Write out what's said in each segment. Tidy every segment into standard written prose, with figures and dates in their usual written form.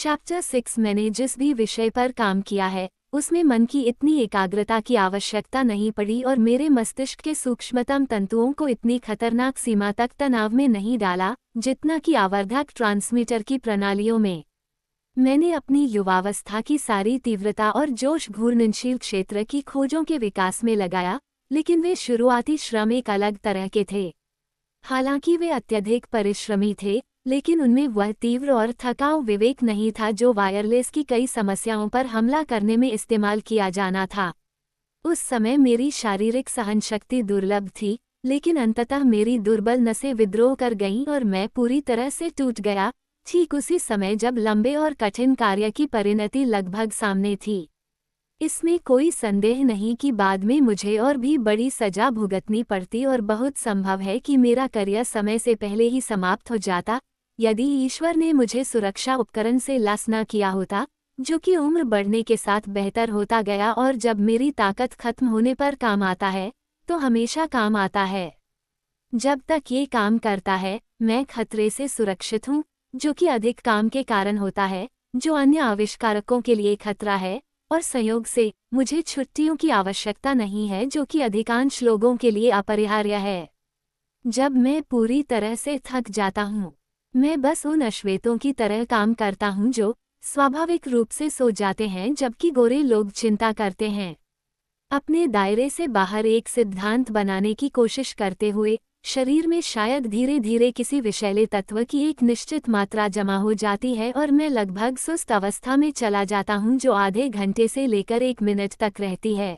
Chapter 6 मैंने जिस भी विषय पर काम किया है उसमें मन की इतनी एकाग्रता की आवश्यकता नहीं पड़ी और मेरे मस्तिष्क के सूक्ष्मतम तंतुओं को इतनी खतरनाक सीमा तक तनाव में नहीं डाला जितना कि आवर्धक ट्रांसमीटर की प्रणालियों में। मैंने अपनी युवावस्था की सारी तीव्रता और जोश घूर्णनशील क्षेत्र की खोजों के विकास में लगाया, लेकिन वे शुरुआती श्रम एक अलग तरह के थे। हालांकि वे अत्यधिक परिश्रमी थे, लेकिन उनमें वह तीव्र और थकाऊ विवेक नहीं था जो वायरलेस की कई समस्याओं पर हमला करने में इस्तेमाल किया जाना था। उस समय मेरी शारीरिक सहनशक्ति दुर्लभ थी, लेकिन अंततः मेरी दुर्बल नसें विद्रोह कर गईं और मैं पूरी तरह से टूट गया, ठीक उसी समय जब लंबे और कठिन कार्य की परिणति लगभग सामने थी। इसमें कोई संदेह नहीं कि बाद में मुझे और भी बड़ी सजा भुगतनी पड़ती और बहुत संभव है कि मेरा करियर समय से पहले ही समाप्त हो जाता यदि ईश्वर ने मुझे सुरक्षा उपकरण से लैस न किया होता, जो कि उम्र बढ़ने के साथ बेहतर होता गया और जब मेरी ताकत खत्म होने पर काम आता है तो हमेशा काम आता है। जब तक ये काम करता है मैं खतरे से सुरक्षित हूँ, जो कि अधिक काम के कारण होता है, जो अन्य आविष्कारकों के लिए खतरा है, और संयोग से मुझे छुट्टियों की आवश्यकता नहीं है जो कि अधिकांश लोगों के लिए अपरिहार्य है। जब मैं पूरी तरह से थक जाता हूँ, मैं बस उन अश्वेतों की तरह काम करता हूँ जो स्वाभाविक रूप से सो जाते हैं जबकि गोरे लोग चिंता करते हैं। अपने दायरे से बाहर एक सिद्धांत बनाने की कोशिश करते हुए शरीर में शायद धीरे धीरे किसी विषैले तत्व की एक निश्चित मात्रा जमा हो जाती है और मैं लगभग सुस्त अवस्था में चला जाता हूं जो आधे घंटे से लेकर 1 मिनट तक रहती है।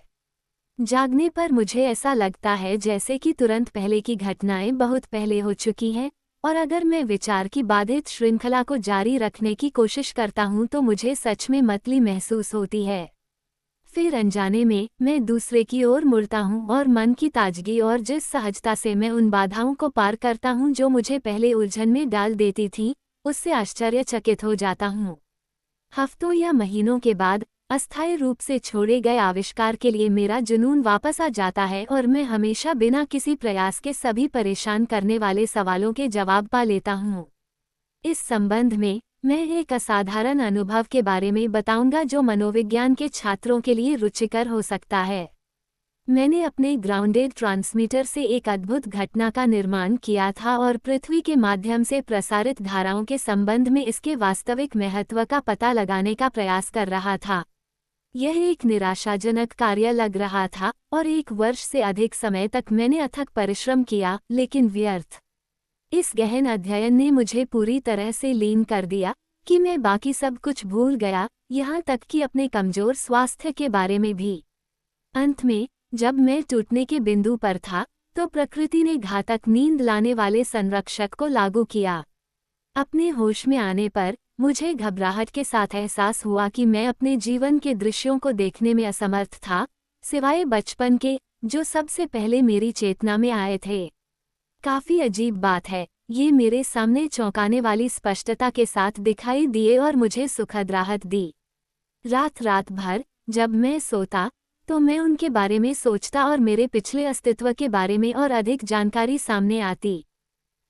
जागने पर मुझे ऐसा लगता है जैसे कि तुरंत पहले की घटनाएं बहुत पहले हो चुकी हैं, और अगर मैं विचार की बाधित श्रृंखला को जारी रखने की कोशिश करता हूं तो मुझे सच में मतली महसूस होती है। फिर अनजाने में मैं दूसरे की ओर मुड़ता हूं और मन की ताजगी और जिस सहजता से मैं उन बाधाओं को पार करता हूं जो मुझे पहले उलझन में डाल देती थी, उससे आश्चर्यचकित हो जाता हूं। हफ्तों या महीनों के बाद अस्थायी रूप से छोड़े गए आविष्कार के लिए मेरा जुनून वापस आ जाता है और मैं हमेशा बिना किसी प्रयास के सभी परेशान करने वाले सवालों के जवाब पा लेता हूं। इस संबंध में मैं एक असाधारण अनुभव के बारे में बताऊंगा जो मनोविज्ञान के छात्रों के लिए रुचिकर हो सकता है। मैंने अपने ग्राउंडेड ट्रांसमीटर से एक अद्भुत घटना का निर्माण किया था और पृथ्वी के माध्यम से प्रसारित धाराओं के संबंध में इसके वास्तविक महत्व का पता लगाने का प्रयास कर रहा था। यह एक निराशाजनक कार्य लग रहा था और 1 वर्ष से अधिक समय तक मैंने अथक परिश्रम किया, लेकिन व्यर्थ। इस गहन अध्ययन ने मुझे पूरी तरह से लीन कर दिया कि मैं बाकी सब कुछ भूल गया, यहाँ तक कि अपने कमजोर स्वास्थ्य के बारे में भी। अंत में जब मैं टूटने के बिंदु पर था तो प्रकृति ने घातक नींद लाने वाले संरक्षक को लागू किया। अपने होश में आने पर मुझे घबराहट के साथ एहसास हुआ कि मैं अपने जीवन के दृश्यों को देखने में असमर्थ था, सिवाय बचपन के जो सबसे पहले मेरी चेतना में आए थे। काफी अजीब बात है, ये मेरे सामने चौंकाने वाली स्पष्टता के साथ दिखाई दिए और मुझे सुखद राहत दी। रात भर जब मैं सोता तो मैं उनके बारे में सोचता और मेरे पिछले अस्तित्व के बारे में और अधिक जानकारी सामने आती।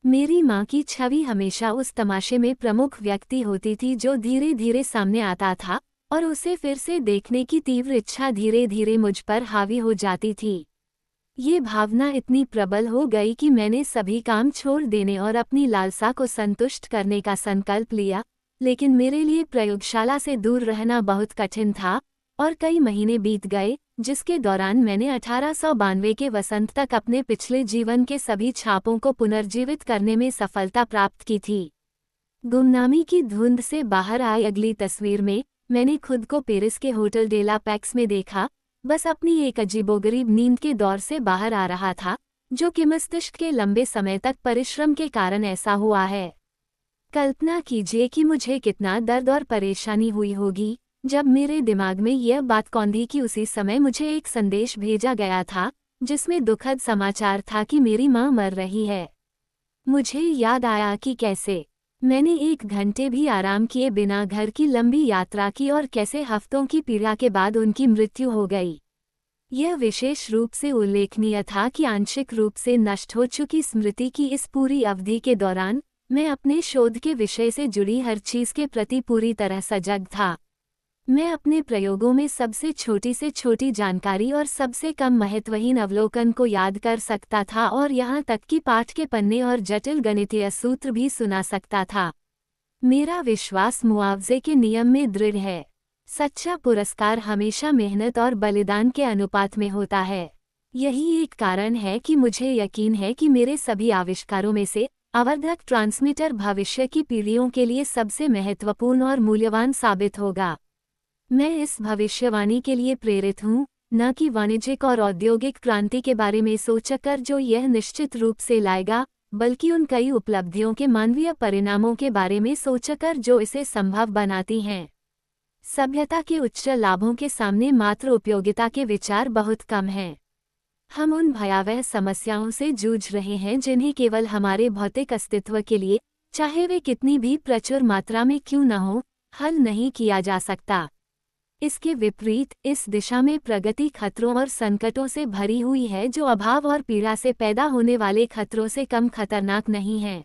मेरी माँ की छवि हमेशा उस तमाशे में प्रमुख व्यक्ति होती थी जो धीरे धीरे सामने आता था, और उसे फिर से देखने की तीव्र इच्छा धीरे धीरे मुझ पर हावी हो जाती थी। ये भावना इतनी प्रबल हो गई कि मैंने सभी काम छोड़ देने और अपनी लालसा को संतुष्ट करने का संकल्प लिया, लेकिन मेरे लिए प्रयोगशाला से दूर रहना बहुत कठिन था और कई महीने बीत गए जिसके दौरान मैंने 1892 के वसंत तक अपने पिछले जीवन के सभी छापों को पुनर्जीवित करने में सफलता प्राप्त की थी। गुमनामी की धुंध से बाहर आई अगली तस्वीर में मैंने खुद को पेरिस के होटल डेला पैक्स में देखा, बस अपनी एक अजीबोगरीब नींद के दौर से बाहर आ रहा था, जो कि मस्तिष्क के लंबे समय तक परिश्रम के कारण ऐसा हुआ है। कल्पना कीजिए कि मुझे कितना दर्द और परेशानी हुई होगी जब मेरे दिमाग में यह बात कौंधी कि उसी समय मुझे एक संदेश भेजा गया था जिसमें दुखद समाचार था कि मेरी माँ मर रही है। मुझे याद आया कि कैसे मैंने 1 घंटे भी आराम किए बिना घर की लंबी यात्रा की और कैसे हफ्तों की पीड़ा के बाद उनकी मृत्यु हो गई। यह विशेष रूप से उल्लेखनीय था कि आंशिक रूप से नष्ट हो चुकी स्मृति की इस पूरी अवधि के दौरान मैं अपने शोध के विषय से जुड़ी हर चीज़ के प्रति पूरी तरह सजग था। मैं अपने प्रयोगों में सबसे छोटी से छोटी जानकारी और सबसे कम महत्वहीन अवलोकन को याद कर सकता था और यहाँ तक कि पाठ के पन्ने और जटिल गणितीय सूत्र भी सुना सकता था। मेरा विश्वास मुआवजे के नियम में दृढ़ है। सच्चा पुरस्कार हमेशा मेहनत और बलिदान के अनुपात में होता है। यही एक कारण है कि मुझे यकीन है कि मेरे सभी आविष्कारों में से आवर्धक ट्रांसमीटर भविष्य की पीढ़ियों के लिए सबसे महत्वपूर्ण और मूल्यवान साबित होगा। मैं इस भविष्यवाणी के लिए प्रेरित हूँ, न कि वाणिज्यिक और औद्योगिक क्रांति के बारे में सोचकर जो यह निश्चित रूप से लाएगा, बल्कि उन कई उपलब्धियों के मानवीय परिणामों के बारे में सोचकर जो इसे संभव बनाती हैं। सभ्यता के उच्च लाभों के सामने मात्र उपयोगिता के विचार बहुत कम हैं। हम उन भयावह समस्याओं से जूझ रहे हैं जिन्हें केवल हमारे भौतिक अस्तित्व के लिए, चाहे वे कितनी भी प्रचुर मात्रा में क्यों न हो, हल नहीं किया जा सकता। इसके विपरीत इस दिशा में प्रगति खतरों और संकटों से भरी हुई है जो अभाव और पीड़ा से पैदा होने वाले खतरों से कम खतरनाक नहीं हैं।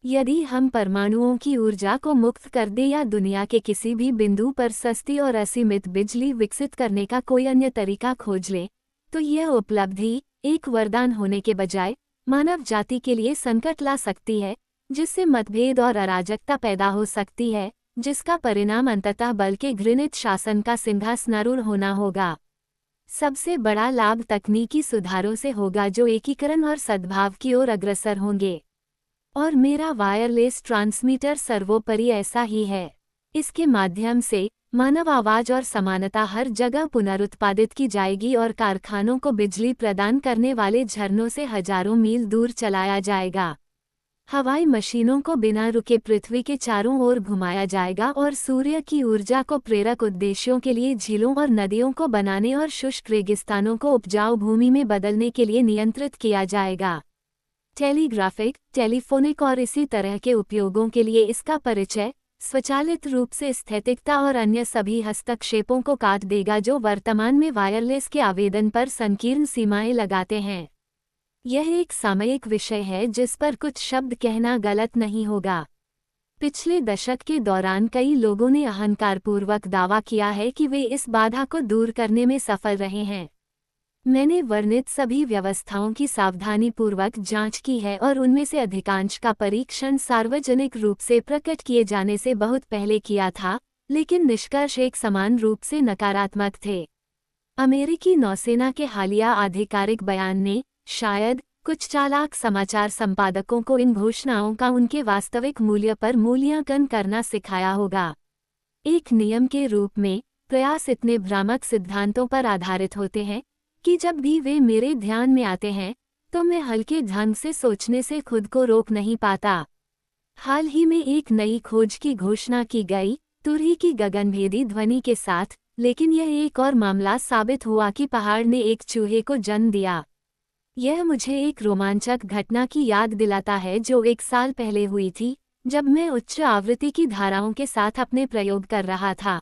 यदि हम परमाणुओं की ऊर्जा को मुक्त कर दें या दुनिया के किसी भी बिंदु पर सस्ती और असीमित बिजली विकसित करने का कोई अन्य तरीका खोज लें, तो यह उपलब्धि एक वरदान होने के बजाय मानव जाति के लिए संकट ला सकती है, जिससे मतभेद और अराजकता पैदा हो सकती है, जिसका परिणाम अंततः बल के घृणित शासन का सिंहासनारूढ़ होना होगा। सबसे बड़ा लाभ तकनीकी सुधारों से होगा जो एकीकरण और सद्भाव की ओर अग्रसर होंगे। और मेरा वायरलेस ट्रांसमीटर सर्वोपरि ऐसा ही है। इसके माध्यम से मानव आवाज और समानता हर जगह पुनरुत्पादित की जाएगी और कारखानों को बिजली प्रदान करने वाले झरनों से हजारों मील दूर चलाया जाएगा। हवाई मशीनों को बिना रुके पृथ्वी के चारों ओर घुमाया जाएगा और सूर्य की ऊर्जा को प्रेरक उद्देश्यों के लिए झीलों और नदियों को बनाने और शुष्क रेगिस्तानों को उपजाऊ भूमि में बदलने के लिए नियंत्रित किया जाएगा। टेलीग्राफिक, टेलीफोनिक और इसी तरह के उपयोगों के लिए इसका परिचय स्वचालित रूप से स्थैतिकता और अन्य सभी हस्तक्षेपों को काट देगा जो वर्तमान में वायरलेस के आवेदन पर संकीर्ण सीमाएं लगाते हैं। यह एक सामयिक विषय है जिस पर कुछ शब्द कहना गलत नहीं होगा। पिछले दशक के दौरान कई लोगों ने अहंकारपूर्वक दावा किया है कि वे इस बाधा को दूर करने में सफल रहे हैं। मैंने वर्णित सभी व्यवस्थाओं की सावधानीपूर्वक जांच की है और उनमें से अधिकांश का परीक्षण सार्वजनिक रूप से प्रकट किए जाने से बहुत पहले किया था, लेकिन निष्कर्ष एक समान रूप से नकारात्मक थे। अमेरिकी नौसेना के हालिया आधिकारिक बयान ने शायद कुछ चालाक समाचार संपादकों को इन घोषणाओं का उनके वास्तविक मूल्य पर मूल्यांकन करना सिखाया होगा। एक नियम के रूप में प्रयास इतने भ्रामक सिद्धांतों पर आधारित होते हैं कि जब भी वे मेरे ध्यान में आते हैं तो मैं हल्के ढंग से सोचने से खुद को रोक नहीं पाता। हाल ही में एक नई खोज की घोषणा की गई, तुरही की गगनभेदी ध्वनि के साथ, लेकिन यह एक और मामला साबित हुआ कि पहाड़ ने एक चूहे को जन्म दिया। यह मुझे एक रोमांचक घटना की याद दिलाता है जो 1 साल पहले हुई थी, जब मैं उच्च आवृत्ति की धाराओं के साथ अपने प्रयोग कर रहा था।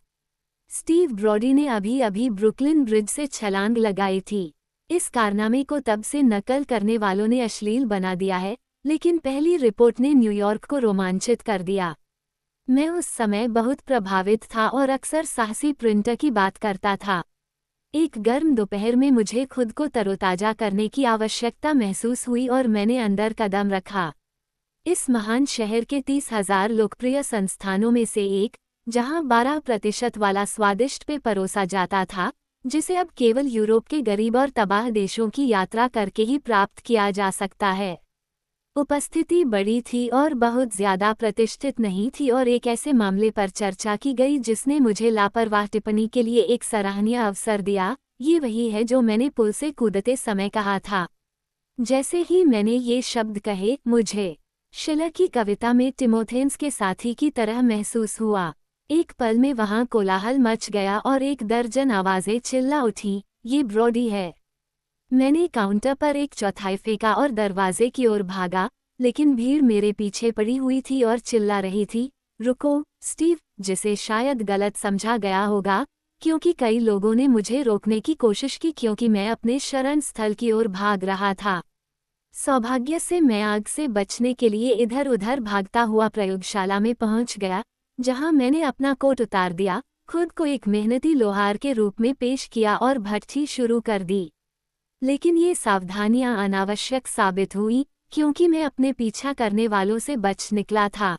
स्टीव ब्रॉडी ने अभी ब्रुकलिन ब्रिज से छलांग लगाई थी। इस कारनामे को तब से नकल करने वालों ने अश्लील बना दिया है, लेकिन पहली रिपोर्ट ने न्यूयॉर्क को रोमांचित कर दिया। मैं उस समय बहुत प्रभावित था और अक्सर साहसी प्रिंटर की बात करता था। एक गर्म दोपहर में मुझे खुद को तरोताजा करने की आवश्यकता महसूस हुई और मैंने अंदर कदम रखा। इस महान शहर के 30,000 लोकप्रिय संस्थानों में से एक, जहां 12% वाला स्वादिष्ट पेय परोसा जाता था, जिसे अब केवल यूरोप के गरीब और तबाह देशों की यात्रा करके ही प्राप्त किया जा सकता है। उपस्थिति बड़ी थी और बहुत ज्यादा प्रतिष्ठित नहीं थी और एक ऐसे मामले पर चर्चा की गई जिसने मुझे लापरवाह टिप्पणी के लिए एक सराहनीय अवसर दिया। ये वही है जो मैंने पुल से कूदते समय कहा था। जैसे ही मैंने ये शब्द कहे, मुझे शिलर की कविता में टिमोथेंस के साथी की तरह महसूस हुआ। एक पल में वहां कोलाहल मच गया और 1 दर्जन आवाजें चिल्ला उठीं, ये ब्रॉडी है। मैंने काउंटर पर 1/4 फेंका और दरवाजे की ओर भागा, लेकिन भीड़ मेरे पीछे पड़ी हुई थी और चिल्ला रही थी, रुको, स्टीव, जिसे शायद गलत समझा गया होगा, क्योंकि कई लोगों ने मुझे रोकने की कोशिश की क्योंकि मैं अपने शरण स्थल की ओर भाग रहा था। सौभाग्य से मैं आग से बचने के लिए इधर उधर भागता हुआ प्रयोगशाला में पहुंच गया, जहां मैंने अपना कोट उतार दिया, खुद को एक मेहनती लोहार के रूप में पेश किया और भट्ठी शुरू कर दी। लेकिन ये सावधानियां अनावश्यक साबित हुई, क्योंकि मैं अपने पीछा करने वालों से बच निकला था।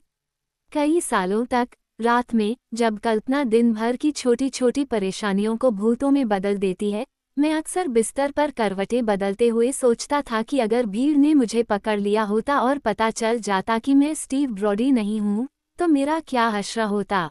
कई सालों तक, रात में, जब कल्पना दिन भर की छोटी छोटी परेशानियों को भूतों में बदल देती है, मैं अक्सर बिस्तर पर करवटें बदलते हुए सोचता था कि अगर भीड़ ने मुझे पकड़ लिया होता और पता चल जाता कि मैं स्टीव ब्रॉडी नहीं हूँ, तो मेरा क्या हश्र होता।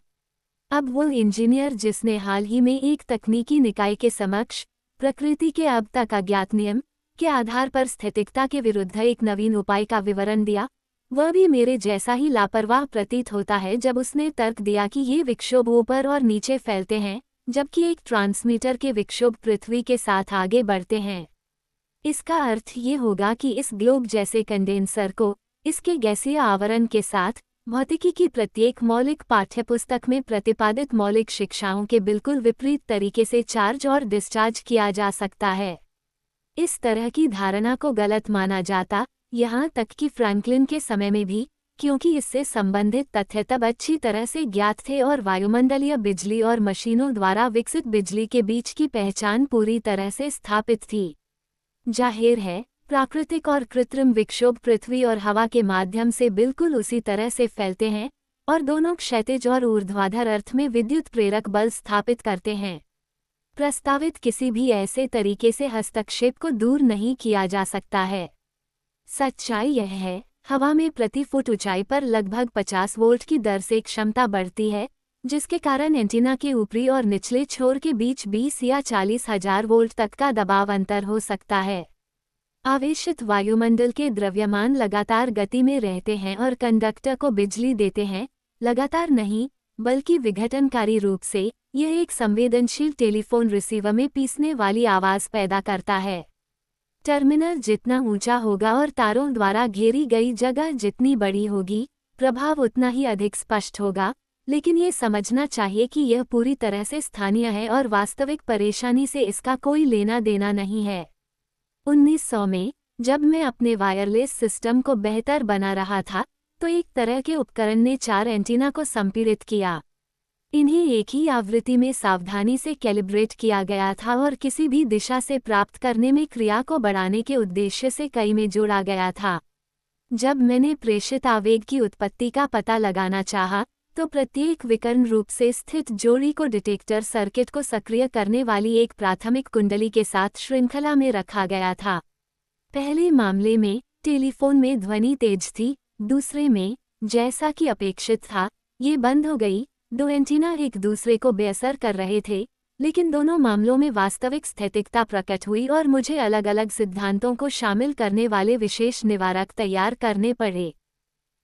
अब वो इंजीनियर जिसने हाल ही में एक तकनीकी निकाय के समक्ष प्रकृति के अब तक अज्ञात नियम के आधार पर स्थैतिकता के विरुद्ध एक नवीन उपाय का विवरण दिया, वह भी मेरे जैसा ही लापरवाह प्रतीत होता है जब उसने तर्क दिया कि ये विक्षोभ ऊपर और नीचे फैलते हैं, जबकि एक ट्रांसमीटर के विक्षोभ पृथ्वी के साथ आगे बढ़ते हैं। इसका अर्थ ये होगा कि इस ग्लोब जैसे कंडेंसर को इसके गैसीय आवरण के साथ भौतिकी की प्रत्येक मौलिक पाठ्यपुस्तक में प्रतिपादित मौलिक शिक्षाओं के बिल्कुल विपरीत तरीके से चार्ज और डिस्चार्ज किया जा सकता है। इस तरह की धारणा को गलत माना जाता, यहाँ तक कि फ्रैंकलिन के समय में भी, क्योंकि इससे संबंधित तथ्य तब अच्छी तरह से ज्ञात थे और वायुमंडलीय बिजली और मशीनों द्वारा विकसित बिजली के बीच की पहचान पूरी तरह से स्थापित थी। जाहिर है, प्राकृतिक और कृत्रिम विक्षोभ पृथ्वी और हवा के माध्यम से बिल्कुल उसी तरह से फैलते हैं, और दोनों क्षैतिज और ऊर्ध्वाधर अर्थ में विद्युत प्रेरक बल स्थापित करते हैं। प्रस्तावित किसी भी ऐसे तरीके से हस्तक्षेप को दूर नहीं किया जा सकता है। सच्चाई यह है, हवा में प्रति फुट ऊंचाई पर लगभग 50 वोल्ट की दर से क्षमता बढ़ती है, जिसके कारण एंटीना के ऊपरी और निचले छोर के बीच 20 या 40,000 वोल्ट तक का दबाव अंतर हो सकता है। आवेशित वायुमंडल के द्रव्यमान लगातार गति में रहते हैं और कंडक्टर को बिजली देते हैं, लगातार नहीं, बल्कि विघटनकारी रूप से। यह एक संवेदनशील टेलीफोन रिसीवर में पीसने वाली आवाज पैदा करता है। टर्मिनल जितना ऊंचा होगा और तारों द्वारा घेरी गई जगह जितनी बड़ी होगी, प्रभाव उतना ही अधिक स्पष्ट होगा, लेकिन ये समझना चाहिए कि यह पूरी तरह से स्थानीय है और वास्तविक परेशानी से इसका कोई लेना देना नहीं है। 1900 में, जब मैं अपने वायरलेस सिस्टम को बेहतर बना रहा था, तो एक तरह के उपकरण ने 4 एंटीना को संपीड़ित किया। इन्हें एक ही आवृत्ति में सावधानी से कैलिब्रेट किया गया था और किसी भी दिशा से प्राप्त करने में क्रिया को बढ़ाने के उद्देश्य से कई में जोड़ा गया था। जब मैंने प्रेषित आवेग की उत्पत्ति का पता लगाना चाहा, तो प्रत्येक विकर्ण रूप से स्थित जोड़ी को डिटेक्टर सर्किट को सक्रिय करने वाली एक प्राथमिक कुंडली के साथ श्रृंखला में रखा गया था। पहले मामले में टेलीफोन में ध्वनि तेज थी, दूसरे में, जैसा कि अपेक्षित था, ये बंद हो गई। 2 एंटीना एक दूसरे को बेअसर कर रहे थे, लेकिन दोनों मामलों में वास्तविक स्थैतिकता प्रकट हुई और मुझे अलग अलग सिद्धांतों को शामिल करने वाले विशेष निवारक तैयार करने पड़े।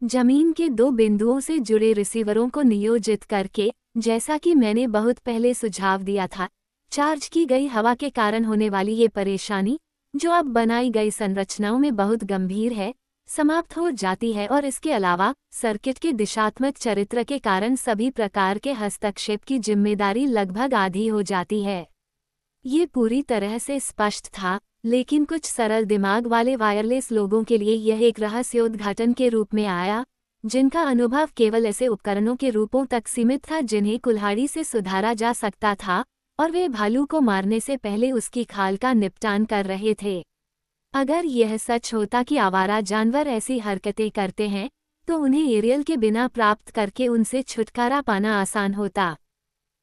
जमीन के 2 बिंदुओं से जुड़े रिसीवरों को नियोजित करके, जैसा कि मैंने बहुत पहले सुझाव दिया था, चार्ज की गई हवा के कारण होने वाली ये परेशानी, जो अब बनाई गई संरचनाओं में बहुत गंभीर है, समाप्त हो जाती है और इसके अलावा सर्किट के दिशात्मक चरित्र के कारण सभी प्रकार के हस्तक्षेप की जिम्मेदारी लगभग आधी हो जाती है। ये पूरी तरह से स्पष्ट था, लेकिन कुछ सरल दिमाग वाले वायरलेस लोगों के लिए यह एक रहस्योद्घाटन के रूप में आया, जिनका अनुभव केवल ऐसे उपकरणों के रूपों तक सीमित था जिन्हें कुल्हाड़ी से सुधारा जा सकता था, और वे भालू को मारने से पहले उसकी खाल का निपटान कर रहे थे। अगर यह सच होता कि आवारा जानवर ऐसी हरकतें करते हैं, तो उन्हें एरियल के बिना प्राप्त करके उनसे छुटकारा पाना आसान होता।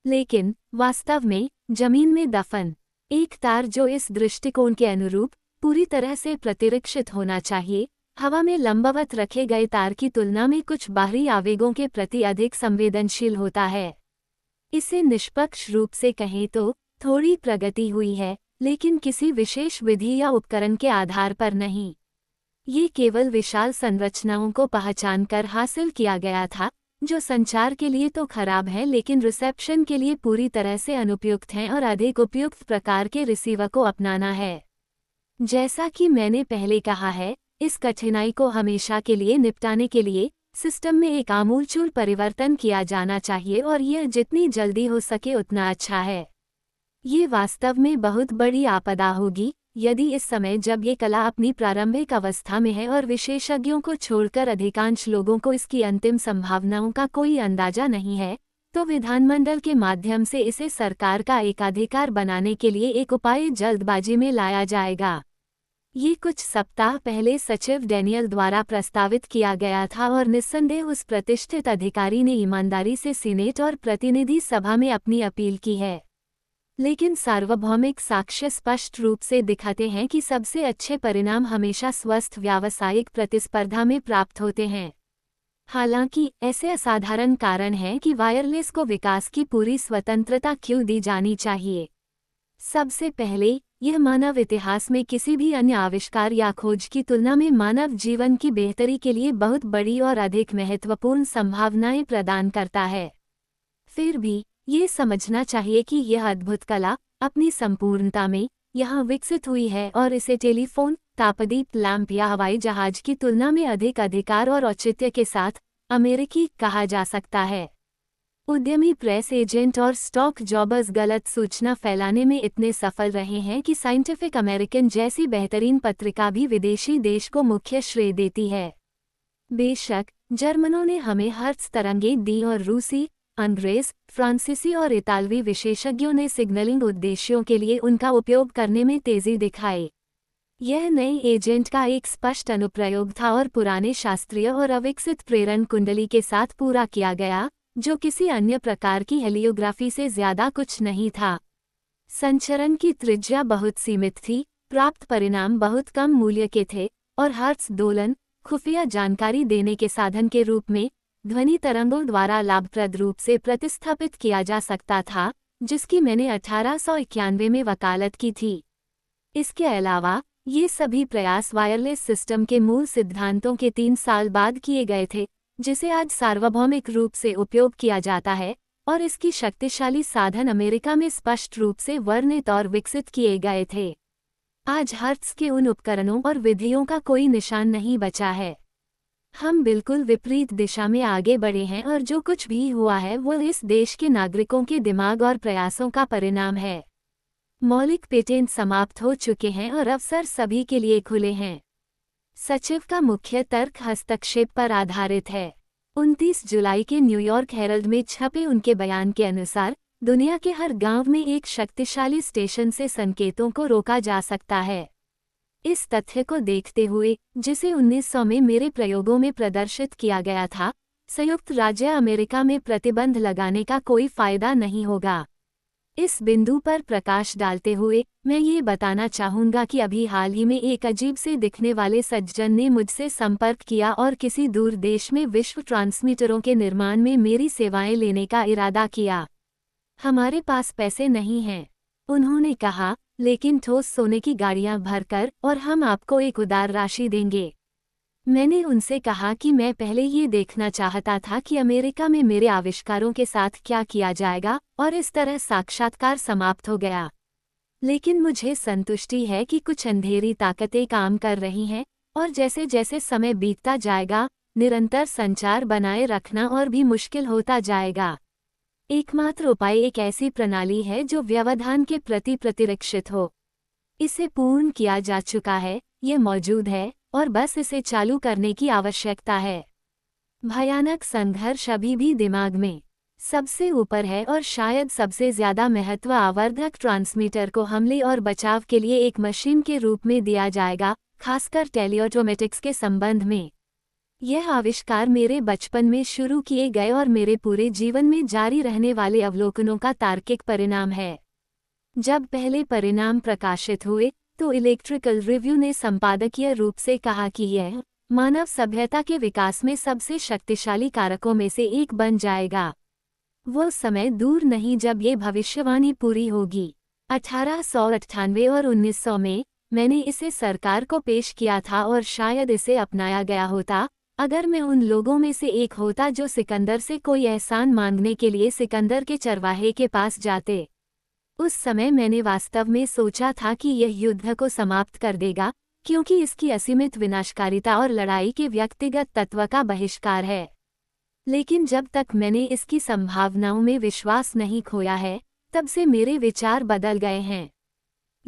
लेकिन वास्तव में जमीन में दफन एक तार जो इस दृष्टिकोण के अनुरूप पूरी तरह से प्रतिरक्षित होना चाहिए, हवा में लंबवत रखे गए तार की तुलना में कुछ बाहरी आवेगों के प्रति अधिक संवेदनशील होता है। इसे निष्पक्ष रूप से कहें तो थोड़ी प्रगति हुई है, लेकिन किसी विशेष विधि या उपकरण के आधार पर नहीं। ये केवल विशाल संरचनाओं को पहचानकर हासिल किया गया था, जो संचार के लिए तो खराब है लेकिन रिसेप्शन के लिए पूरी तरह से अनुपयुक्त हैं, और अधिक उपयुक्त प्रकार के रिसीवर को अपनाना है। जैसा कि मैंने पहले कहा है, इस कठिनाई को हमेशा के लिए निपटाने के लिए सिस्टम में एक आमूलचूल परिवर्तन किया जाना चाहिए, और यह जितनी जल्दी हो सके उतना अच्छा है। ये वास्तव में बहुत बड़ी आपदा होगी, यदि इस समय जब ये कला अपनी प्रारंभिक अवस्था में है और विशेषज्ञों को छोड़कर अधिकांश लोगों को इसकी अंतिम संभावनाओं का कोई अंदाजा नहीं है, तो विधानमंडल के माध्यम से इसे सरकार का एकाधिकार बनाने के लिए एक उपाय जल्दबाजी में लाया जाएगा। ये कुछ सप्ताह पहले सचिव डैनियल द्वारा प्रस्तावित किया गया था और निस्संदेह उस प्रतिष्ठित अधिकारी ने ईमानदारी से सीनेट और प्रतिनिधि सभा में अपनी अपील की है। लेकिन सार्वभौमिक साक्ष्य स्पष्ट रूप से दिखाते हैं कि सबसे अच्छे परिणाम हमेशा स्वस्थ व्यावसायिक प्रतिस्पर्धा में प्राप्त होते हैं। हालांकि ऐसे असाधारण कारण हैं कि वायरलेस को विकास की पूरी स्वतंत्रता क्यों दी जानी चाहिए। सबसे पहले, यह मानव इतिहास में किसी भी अन्य आविष्कार या खोज की तुलना में मानव जीवन की बेहतरी के लिए बहुत बड़ी और अधिक महत्वपूर्ण संभावनाएं प्रदान करता है। फिर भी ये समझना चाहिए कि यह अद्भुत कला अपनी संपूर्णता में यहाँ विकसित हुई है और इसे टेलीफोन, तापदीप लैंप या हवाई जहाज की तुलना में अधिक अधिकार और औचित्य के साथ अमेरिकी कहा जा सकता है। उद्यमी प्रेस एजेंट और स्टॉक जॉबर्स गलत सूचना फैलाने में इतने सफल रहे हैं कि साइंटिफिक अमेरिकन जैसी बेहतरीन पत्रिका भी विदेशी देश को मुख्य श्रेय देती है। बेशक जर्मनों ने हमें हर्ट्ज तरंगें दी और रूसी, अंग्रेज, फ्रांसीसी और इतालवी विशेषज्ञों ने सिग्नलिंग उद्देश्यों के लिए उनका उपयोग करने में तेजी दिखाई। यह नए एजेंट का एक स्पष्ट अनुप्रयोग था और पुराने शास्त्रीय और अविकसित प्रेरण कुंडली के साथ पूरा किया गया, जो किसी अन्य प्रकार की हेलियोग्राफी से ज्यादा कुछ नहीं था। संचरण की त्रिज्या बहुत सीमित थी, प्राप्त परिणाम बहुत कम मूल्य के थे और हर्ट्ज दोलन खुफिया जानकारी देने के साधन के रूप में ध्वनि तरंगों द्वारा लाभप्रद रूप से प्रतिस्थापित किया जा सकता था, जिसकी मैंने 1891 में वकालत की थी। इसके अलावा ये सभी प्रयास वायरलेस सिस्टम के मूल सिद्धांतों के 3 साल बाद किए गए थे, जिसे आज सार्वभौमिक रूप से उपयोग किया जाता है, और इसकी शक्तिशाली साधन अमेरिका में स्पष्ट रूप से वर्णित और विकसित किए गए थे। आज हर्ट्ज के उन उपकरणों और विधियों का कोई निशान नहीं बचा है। हम बिल्कुल विपरीत दिशा में आगे बढ़े हैं और जो कुछ भी हुआ है वो इस देश के नागरिकों के दिमाग और प्रयासों का परिणाम है। मौलिक पेटेंट समाप्त हो चुके हैं और अवसर सभी के लिए खुले हैं। सचिव का मुख्य तर्क हस्तक्षेप पर आधारित है। 29 जुलाई के न्यूयॉर्क हेरल्ड में छपे उनके बयान के अनुसार दुनिया के हर गांव में एक शक्तिशाली स्टेशन से संकेतों को रोका जा सकता है। इस तथ्य को देखते हुए, जिसे 1900 में मेरे प्रयोगों में प्रदर्शित किया गया था, संयुक्त राज्य अमेरिका में प्रतिबंध लगाने का कोई फायदा नहीं होगा। इस बिंदु पर प्रकाश डालते हुए मैं ये बताना चाहूँगा कि अभी हाल ही में एक अजीब से दिखने वाले सज्जन ने मुझसे संपर्क किया और किसी दूर देश में विश्व ट्रांसमीटरों के निर्माण में मेरी सेवाएं लेने का इरादा किया। हमारे पास पैसे नहीं हैं, उन्होंने कहा, लेकिन ठोस सोने की गाड़ियां भरकर और हम आपको एक उदार राशि देंगे। मैंने उनसे कहा कि मैं पहले ये देखना चाहता था कि अमेरिका में मेरे आविष्कारों के साथ क्या किया जाएगा, और इस तरह साक्षात्कार समाप्त हो गया। लेकिन मुझे संतुष्टि है कि कुछ अंधेरी ताकतें काम कर रही हैं, और जैसे जैसे समय बीतता जाएगा, निरंतर संचार बनाए रखना और भी मुश्किल होता जाएगा। एकमात्र उपाय एक ऐसी प्रणाली है जो व्यवधान के प्रति प्रतिरक्षित हो। इसे पूर्ण किया जा चुका है, ये मौजूद है, और बस इसे चालू करने की आवश्यकता है। भयानक संघर्ष अभी भी दिमाग में सबसे ऊपर है और शायद सबसे ज्यादा महत्व आवर्धक ट्रांसमीटर को हमले और बचाव के लिए एक मशीन के रूप में दिया जाएगा, खासकर टेलीऑटोमेटिक्स के संबंध में। यह आविष्कार मेरे बचपन में शुरू किए गए और मेरे पूरे जीवन में जारी रहने वाले अवलोकनों का तार्किक परिणाम है। जब पहले परिणाम प्रकाशित हुए तो इलेक्ट्रिकल रिव्यू ने संपादकीय रूप से कहा कि यह मानव सभ्यता के विकास में सबसे शक्तिशाली कारकों में से एक बन जाएगा। वो समय दूर नहीं जब ये भविष्यवाणी पूरी होगी। 1898 और 1900 में मैंने इसे सरकार को पेश किया था और शायद इसे अपनाया गया होता अगर मैं उन लोगों में से एक होता जो सिकंदर से कोई एहसान मांगने के लिए सिकंदर के चरवाहे के पास जाते। उस समय मैंने वास्तव में सोचा था कि यह युद्ध को समाप्त कर देगा, क्योंकि इसकी असीमित विनाशकारिता और लड़ाई के व्यक्तिगत तत्व का बहिष्कार है। लेकिन जब तक मैंने इसकी संभावनाओं में विश्वास नहीं खोया है, तब से मेरे विचार बदल गए हैं।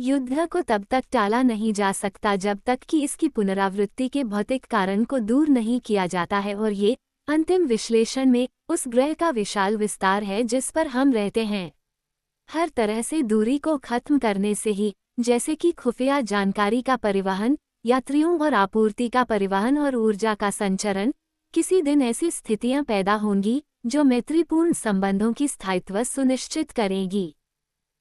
युद्ध को तब तक टाला नहीं जा सकता जब तक कि इसकी पुनरावृत्ति के भौतिक कारण को दूर नहीं किया जाता है, और ये अंतिम विश्लेषण में उस ग्रह का विशाल विस्तार है जिस पर हम रहते हैं। हर तरह से दूरी को खत्म करने से ही, जैसे कि खुफिया जानकारी का परिवहन, यात्रियों और आपूर्ति का परिवहन और ऊर्जा का संचरण, किसी दिन ऐसी स्थितियां पैदा होंगी जो मैत्रीपूर्ण संबंधों की स्थायित्व सुनिश्चित करेगी।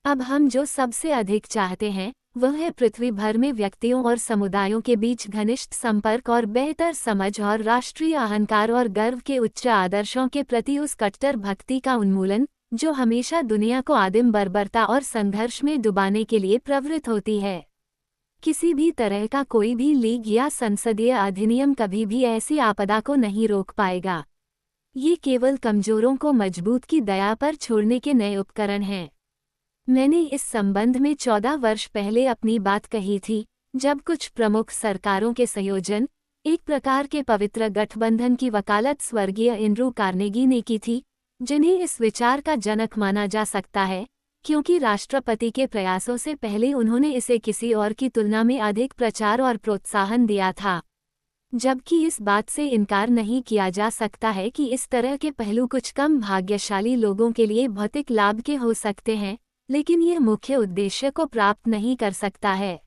अब हम जो सबसे अधिक चाहते हैं वह है पृथ्वी भर में व्यक्तियों और समुदायों के बीच घनिष्ठ संपर्क और बेहतर समझ और राष्ट्रीय अहंकार और गर्व के उच्च आदर्शों के प्रति उस कट्टर भक्ति का उन्मूलन जो हमेशा दुनिया को आदिम बर्बरता और संघर्ष में डुबाने के लिए प्रवृत्त होती है। किसी भी तरह का कोई भी लीग या संसदीय अधिनियम कभी भी ऐसी आपदा को नहीं रोक पाएगा। ये केवल कमजोरों को मजबूत की दया पर छोड़ने के नए उपकरण हैं। मैंने इस संबंध में 14 वर्ष पहले अपनी बात कही थी, जब कुछ प्रमुख सरकारों के संयोजन, एक प्रकार के पवित्र गठबंधन की वकालत स्वर्गीय एंड्रू कार्नेगी ने की थी, जिन्हें इस विचार का जनक माना जा सकता है, क्योंकि राष्ट्रपति के प्रयासों से पहले उन्होंने इसे किसी और की तुलना में अधिक प्रचार और प्रोत्साहन दिया था। जबकि इस बात से इनकार नहीं किया जा सकता है कि इस तरह के पहलू कुछ कम भाग्यशाली लोगों के लिए भौतिक लाभ के हो सकते हैं, लेकिन यह मुख्य उद्देश्य को प्राप्त नहीं कर सकता है।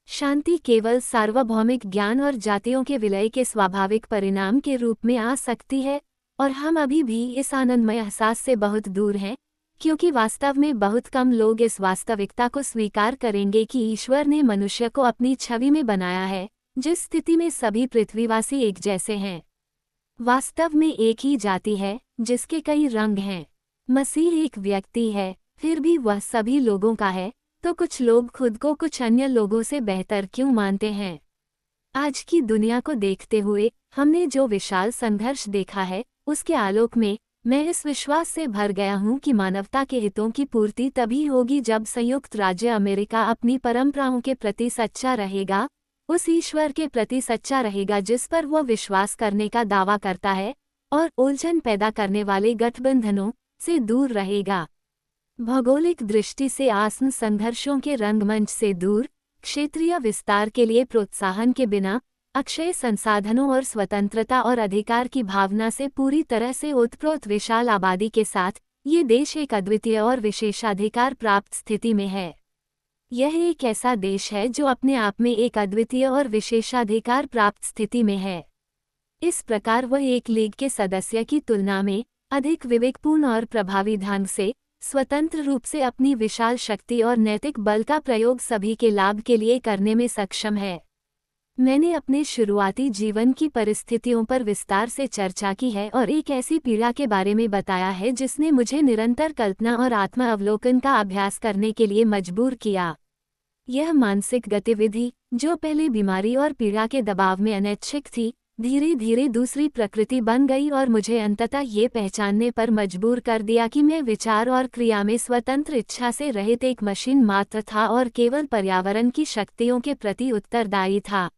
शांति केवल सार्वभौमिक ज्ञान और जातियों के विलय के स्वाभाविक परिणाम के रूप में आ सकती है, और हम अभी भी इस आनंदमय एहसास से बहुत दूर हैं, क्योंकि वास्तव में बहुत कम लोग इस वास्तविकता को स्वीकार करेंगे कि ईश्वर ने मनुष्य को अपनी छवि में बनाया है, जिस स्थिति में सभी पृथ्वीवासी एक जैसे हैं। वास्तव में एक ही जाति है जिसके कई रंग हैं। मसीह एक व्यक्ति है, फिर भी वह सभी लोगों का है, तो कुछ लोग खुद को कुछ अन्य लोगों से बेहतर क्यों मानते हैं? आज की दुनिया को देखते हुए हमने जो विशाल संघर्ष देखा है, उसके आलोक में मैं इस विश्वास से भर गया हूं कि मानवता के हितों की पूर्ति तभी होगी जब संयुक्त राज्य अमेरिका अपनी परंपराओं के प्रति सच्चा रहेगा, उस ईश्वर के प्रति सच्चा रहेगा जिस पर वह विश्वास करने का दावा करता है, और उलझन पैदा करने वाले गठबंधनों से दूर रहेगा। भौगोलिक दृष्टि से आसन संघर्षों के रंगमंच से दूर, क्षेत्रीय विस्तार के लिए प्रोत्साहन के बिना, अक्षय संसाधनों और स्वतंत्रता और अधिकार की भावना से पूरी तरह से ओतप्रोत विशाल आबादी के साथ, ये देश एक अद्वितीय और विशेषाधिकार प्राप्त स्थिति में है। यह एक ऐसा देश है जो अपने आप में एक अद्वितीय और विशेषाधिकार प्राप्त स्थिति में है। इस प्रकार वह एक लीग के सदस्य की तुलना में अधिक विवेकपूर्ण और प्रभावी ढंग से स्वतंत्र रूप से अपनी विशाल शक्ति और नैतिक बल का प्रयोग सभी के लाभ के लिए करने में सक्षम है। मैंने अपने शुरुआती जीवन की परिस्थितियों पर विस्तार से चर्चा की है और एक ऐसी पीड़ा के बारे में बताया है जिसने मुझे निरंतर कल्पना और आत्म अवलोकन का अभ्यास करने के लिए मजबूर किया। यह मानसिक गतिविधि, जो पहले बीमारी और पीड़ा के दबाव में अनैच्छिक थी, धीरे धीरे दूसरी प्रकृति बन गई और मुझे अंततः ये पहचानने पर मजबूर कर दिया कि मैं विचार और क्रिया में स्वतंत्र इच्छा से रहित एक मशीन मात्र था और केवल पर्यावरण की शक्तियों के प्रति उत्तरदायी था।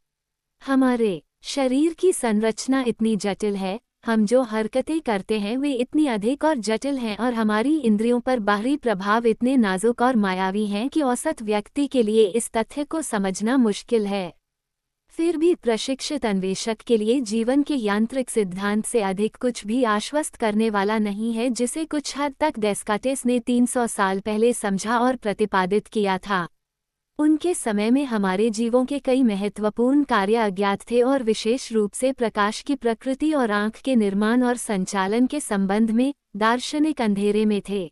हमारे शरीर की संरचना इतनी जटिल है, हम जो हरकतें करते हैं वे इतनी अधिक और जटिल हैं, और हमारी इंद्रियों पर बाहरी प्रभाव इतने नाजुक और मायावी हैं कि औसत व्यक्ति के लिए इस तथ्य को समझना मुश्किल है। फिर भी प्रशिक्षित अन्वेषक के लिए जीवन के यांत्रिक सिद्धांत से अधिक कुछ भी आश्वस्त करने वाला नहीं है, जिसे कुछ हद तक डेस्कार्टेस ने 300 साल पहले समझा और प्रतिपादित किया था। उनके समय में हमारे जीवों के कई महत्वपूर्ण कार्य अज्ञात थे और विशेष रूप से प्रकाश की प्रकृति और आँख के निर्माण और संचालन के संबंध में दार्शनिक अंधेरे में थे।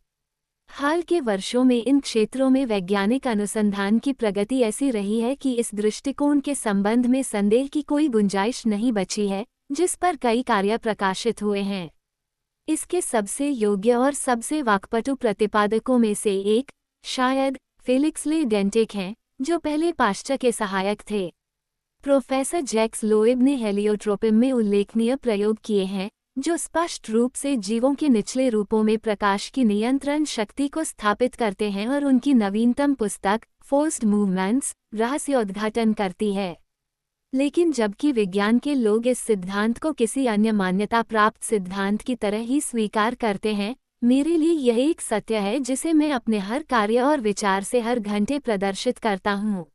हाल के वर्षों में इन क्षेत्रों में वैज्ञानिक अनुसंधान की प्रगति ऐसी रही है कि इस दृष्टिकोण के संबंध में संदेह की कोई गुंजाइश नहीं बची है, जिस पर कई कार्य प्रकाशित हुए हैं। इसके सबसे योग्य और सबसे वाक्पटु प्रतिपादकों में से एक शायद फेलिक्स ले डेंटिक हैं, जो पहले पाश्चर के सहायक थे। प्रोफेसर जैक्स लोएब ने हेलियोट्रोपिम में उल्लेखनीय प्रयोग किए हैं, जो स्पष्ट रूप से जीवों के निचले रूपों में प्रकाश की नियंत्रण शक्ति को स्थापित करते हैं, और उनकी नवीनतम पुस्तक फोर्स्ड मूवमेंट्स रहस्योद्घाटन करती है। लेकिन जबकि विज्ञान के लोग इस सिद्धांत को किसी अन्य मान्यता प्राप्त सिद्धांत की तरह ही स्वीकार करते हैं, मेरे लिए यह एक सत्य है जिसे मैं अपने हर कार्य और विचार से हर घंटे प्रदर्शित करता हूँ।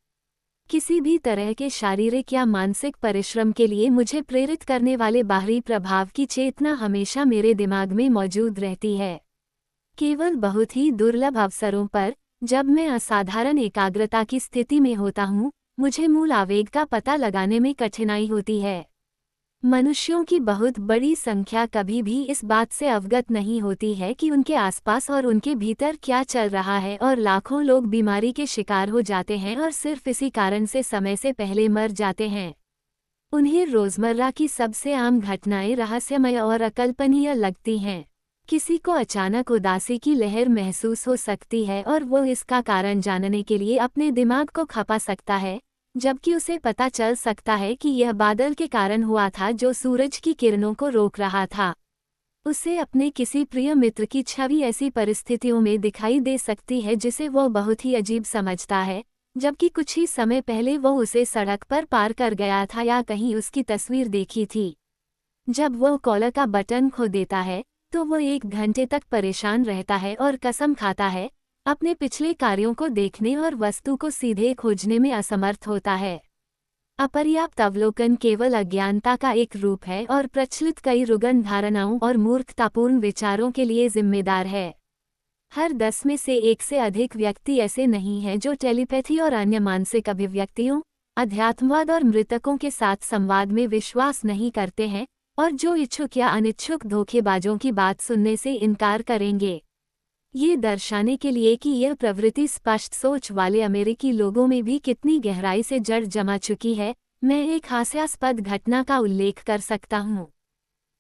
किसी भी तरह के शारीरिक या मानसिक परिश्रम के लिए मुझे प्रेरित करने वाले बाहरी प्रभाव की चेतना हमेशा मेरे दिमाग में मौजूद रहती है। केवल बहुत ही दुर्लभ अवसरों पर, जब मैं असाधारण एकाग्रता की स्थिति में होता हूँ, मुझे मूल आवेग का पता लगाने में कठिनाई होती है। मनुष्यों की बहुत बड़ी संख्या कभी भी इस बात से अवगत नहीं होती है कि उनके आसपास और उनके भीतर क्या चल रहा है, और लाखों लोग बीमारी के शिकार हो जाते हैं और सिर्फ इसी कारण से समय से पहले मर जाते हैं। उन्हें रोजमर्रा की सबसे आम घटनाएं रहस्यमय और अकल्पनीय लगती हैं। किसी को अचानक उदासी की लहर महसूस हो सकती है और वो इसका कारण जानने के लिए अपने दिमाग को खपा सकता है, जबकि उसे पता चल सकता है कि यह बादल के कारण हुआ था जो सूरज की किरणों को रोक रहा था। उसे अपने किसी प्रिय मित्र की छवि ऐसी परिस्थितियों में दिखाई दे सकती है जिसे वो बहुत ही अजीब समझता है, जबकि कुछ ही समय पहले वो उसे सड़क पर पार कर गया था या कहीं उसकी तस्वीर देखी थी। जब वो कॉलर का बटन खो देता है, तो वो 1 घंटे तक परेशान रहता है और कसम खाता है, अपने पिछले कार्यों को देखने और वस्तु को सीधे खोजने में असमर्थ होता है। अपर्याप्त अवलोकन केवल अज्ञानता का एक रूप है और प्रचलित कई रुग्ण धारणाओं और मूर्खतापूर्ण विचारों के लिए जिम्मेदार है। हर 10 में से 1 से अधिक व्यक्ति ऐसे नहीं हैं जो टेलीपैथी और अन्य मानसिक अभिव्यक्तियों, अध्यात्मवाद और मृतकों के साथ संवाद में विश्वास नहीं करते हैं, और जो इच्छुक या अनिच्छुक धोखेबाजों की बात सुनने से इनकार करेंगे। ये दर्शाने के लिए कि यह प्रवृत्ति स्पष्ट सोच वाले अमेरिकी लोगों में भी कितनी गहराई से जड़ जमा चुकी है, मैं एक हास्यास्पद घटना का उल्लेख कर सकता हूँ।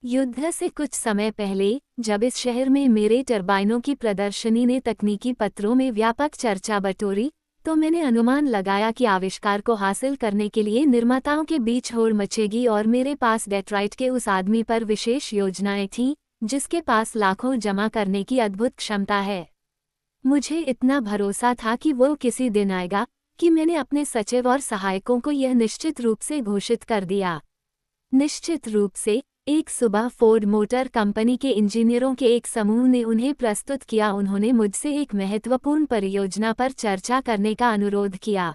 युद्ध से कुछ समय पहले, जब इस शहर में मेरे टरबाइनों की प्रदर्शनी ने तकनीकी पत्रों में व्यापक चर्चा बटोरी, तो मैंने अनुमान लगाया कि आविष्कार को हासिल करने के लिए निर्माताओं के बीच होड़ मचेगी और मेरे पास डेट्रॉइट के उस आदमी पर विशेष योजनाएं थीं, जिसके पास लाखों जमा करने की अद्भुत क्षमता है। मुझे इतना भरोसा था कि वो किसी दिन आएगा, कि मैंने अपने सचिव और सहायकों को यह निश्चित रूप से घोषित कर दिया। निश्चित रूप से, एक सुबह फोर्ड मोटर कंपनी के इंजीनियरों के एक समूह ने उन्हें प्रस्तुत किया। उन्होंने मुझसे एक महत्वपूर्ण परियोजना पर चर्चा करने का अनुरोध किया।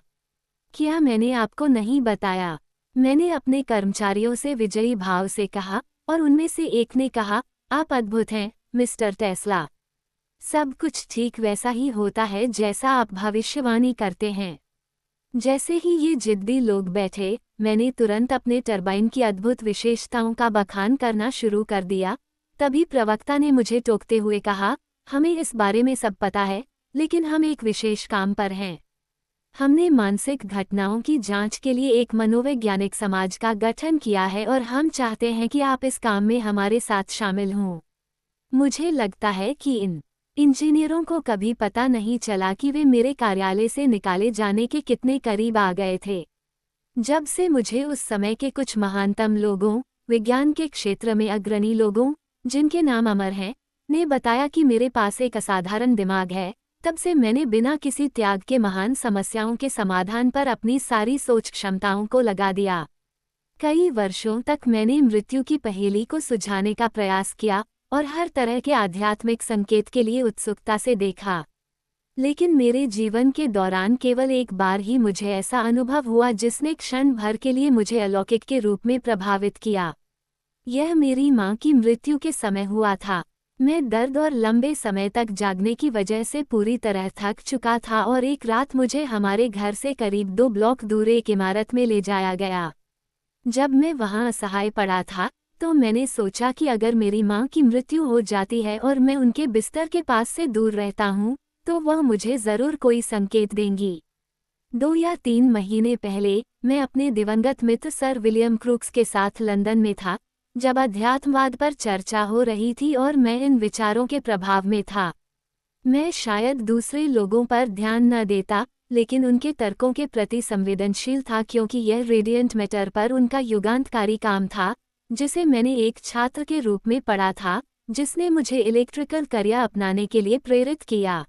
क्या मैंने आपको नहीं बताया? मैंने अपने कर्मचारियों से विजयी भाव से कहा, और उनमें से एक ने कहा, आप अद्भुत हैं, मिस्टर टेस्ला। सब कुछ ठीक वैसा ही होता है जैसा आप भविष्यवाणी करते हैं। जैसे ही ये जिद्दी लोग बैठे, मैंने तुरंत अपने टरबाइन की अद्भुत विशेषताओं का बखान करना शुरू कर दिया। तभी प्रवक्ता ने मुझे टोकते हुए कहा, हमें इस बारे में सब पता है, लेकिन हम एक विशेष काम पर हैं। हमने मानसिक घटनाओं की जांच के लिए एक मनोवैज्ञानिक समाज का गठन किया है और हम चाहते हैं कि आप इस काम में हमारे साथ शामिल हों। मुझे लगता है कि इन इंजीनियरों को कभी पता नहीं चला कि वे मेरे कार्यालय से निकाले जाने के कितने करीब आ गए थे। जब से मुझे उस समय के कुछ महानतम लोगों, विज्ञान के क्षेत्र में अग्रणी लोगों, जिनके नाम अमर हैं, ने बताया कि मेरे पास एक असाधारण दिमाग है, तब से मैंने बिना किसी त्याग के महान समस्याओं के समाधान पर अपनी सारी सोच क्षमताओं को लगा दिया। कई वर्षों तक मैंने मृत्यु की पहेली को सुलझाने का प्रयास किया और हर तरह के आध्यात्मिक संकेत के लिए उत्सुकता से देखा। लेकिन मेरे जीवन के दौरान केवल एक बार ही मुझे ऐसा अनुभव हुआ जिसने क्षण भर के लिए मुझे अलौकिक के रूप में प्रभावित किया। यह मेरी माँ की मृत्यु के समय हुआ था। मैं दर्द और लंबे समय तक जागने की वजह से पूरी तरह थक चुका था और एक रात मुझे हमारे घर से करीब 2 ब्लॉक दूर एक इमारत में ले जाया गया। जब मैं वहां असहाय पड़ा था, तो मैंने सोचा कि अगर मेरी माँ की मृत्यु हो जाती है और मैं उनके बिस्तर के पास से दूर रहता हूँ, तो वह मुझे जरूर कोई संकेत देंगी। 2 या 3 महीने पहले, मैं अपने दिवंगत मित्र सर विलियम क्रूक्स के साथ लंदन में था, जब अध्यात्मवाद पर चर्चा हो रही थी और मैं इन विचारों के प्रभाव में था। मैं शायद दूसरे लोगों पर ध्यान न देता, लेकिन उनके तर्कों के प्रति संवेदनशील था क्योंकि यह रेडिएंट मैटर पर उनका युगांतकारी काम था, जिसे मैंने एक छात्र के रूप में पढ़ा था, जिसने मुझे इलेक्ट्रिकल करियर अपनाने के लिए प्रेरित किया।